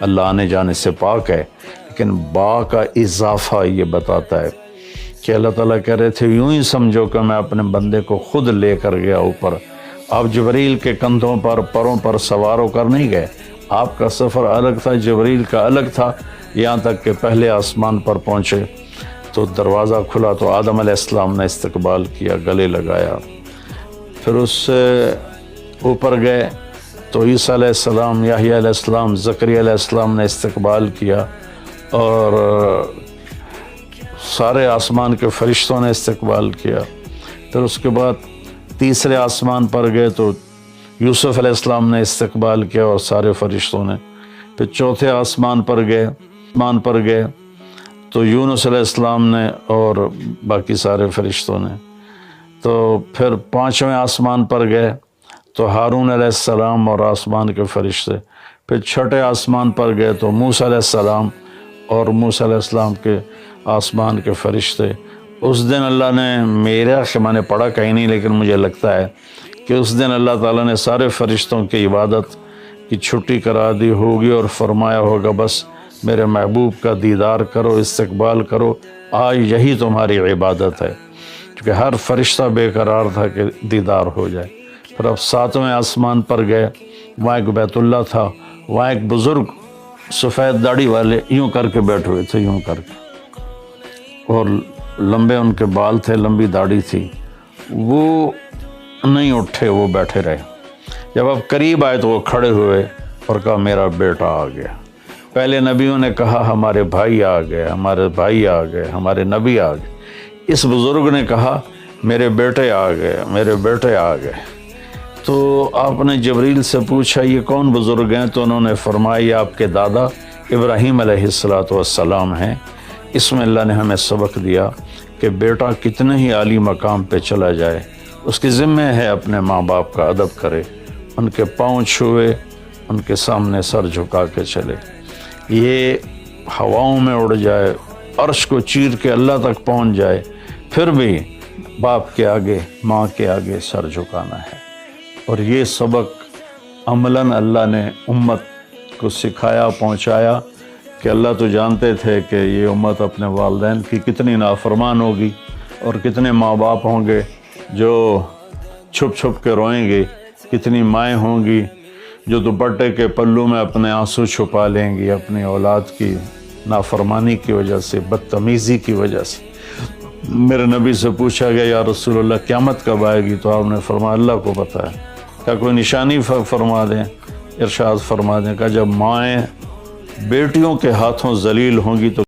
اللہ آنے جانے سے پاک ہے، لیکن با کا اضافہ یہ بتاتا ہے کہ اللہ تعالیٰ کہہ رہے تھے یوں ہی سمجھو کہ میں اپنے بندے کو خود لے کر گیا اوپر، آپ جبریل کے کندھوں پر پروں پر سوار ہو کر نہیں گئے، آپ کا سفر الگ تھا، جبریل کا الگ تھا، یہاں تک کہ پہلے آسمان پر پہنچے تو دروازہ کھلا تو آدم علیہ السلام نے استقبال کیا، گلے لگایا، پھر اس سے اوپر گئے تو عیسیٰ علیہ السلام، یحییٰ علیہ السلام، زکریا علیہ السلام نے استقبال کیا، اور سارے آسمان کے فرشتوں نے استقبال کیا۔ پھر اس کے بعد تیسرے آسمان پر گئے تو یوسف علیہ السلام نے استقبال کیا اور سارے فرشتوں نے۔ پھر چوتھے آسمان پر گئے تو یونس علیہ السلام نے اور باقی سارے فرشتوں نے۔ تو پھر پانچویں آسمان پر گئے تو ہارون علیہ السلام اور آسمان کے فرشتے۔ پھر چھٹے آسمان پر گئے تو موسیٰ علیہ السلام اور موسیٰ علیہ السلام کے آسمان کے فرشتے۔ اس دن اللہ نے، میرا میں نے پڑھا کہیں نہیں لیکن مجھے لگتا ہے کہ اس دن اللہ تعالیٰ نے سارے فرشتوں کی عبادت کی چھٹی کرا دی ہوگی اور فرمایا ہوگا بس میرے محبوب کا دیدار کرو، استقبال کرو، آج یہی تمہاری عبادت ہے، کیونکہ ہر فرشتہ بے قرار تھا کہ دیدار ہو جائے۔ پھر اب ساتویں آسمان پر گئے، وہاں ایک بیت اللہ تھا، وہاں ایک بزرگ سفید داڑھی والے یوں کر کے بیٹھے ہوئے تھے، یوں کر کے، اور لمبے ان کے بال تھے، لمبی داڑھی تھی، وہ نہیں اٹھے، وہ بیٹھے رہے۔ جب اب قریب آئے تو وہ کھڑے ہوئے اور کہا میرا بیٹا آ گیا۔ پہلے نبیوں نے کہا ہمارے بھائی آ گئے، ہمارے بھائی آ گئے، ہمارے نبی آ گئے۔ اس بزرگ نے کہا میرے بیٹے آ گئے، میرے بیٹے آ گئے۔ تو آپ نے جبریل سے پوچھا یہ کون بزرگ ہیں؟ تو انہوں نے فرمایا یہ آپ کے دادا ابراہیم علیہ السلام ہیں۔ اس میں اللہ نے ہمیں سبق دیا کہ بیٹا کتنے ہی عالی مقام پہ چلا جائے، اس کی ذمہ ہے اپنے ماں باپ کا ادب کرے، ان کے پاؤں چھوئے، ان کے سامنے سر جھکا کے چلے۔ یہ ہواؤں میں اڑ جائے، عرش کو چیر کے اللہ تک پہنچ جائے، پھر بھی باپ کے آگے، ماں کے آگے سر جھکانا ہے۔ اور یہ سبق عملاً اللہ نے امت کو سکھایا، پہنچایا کہ اللہ تو جانتے تھے کہ یہ امت اپنے والدین کی کتنی نافرمان ہوگی، اور کتنے ماں باپ ہوں گے جو چھپ چھپ کے روئیں گے، کتنی مائیں ہوں گی جو دوپٹے کے پلو میں اپنے آنسو چھپا لیں گی اپنی اولاد کی نافرمانی کی وجہ سے، بدتمیزی کی وجہ سے۔ میرے نبی سے پوچھا گیا یا رسول اللہ قیامت کب آئے گی؟ تو آپ نے فرمایا اللہ کو پتہ ہے۔ کیا کوئی نشانی فرما دیں؟ ارشاد فرما دیں کہ جب مائیں بیٹیوں کے ہاتھوں ذلیل ہوں گی تو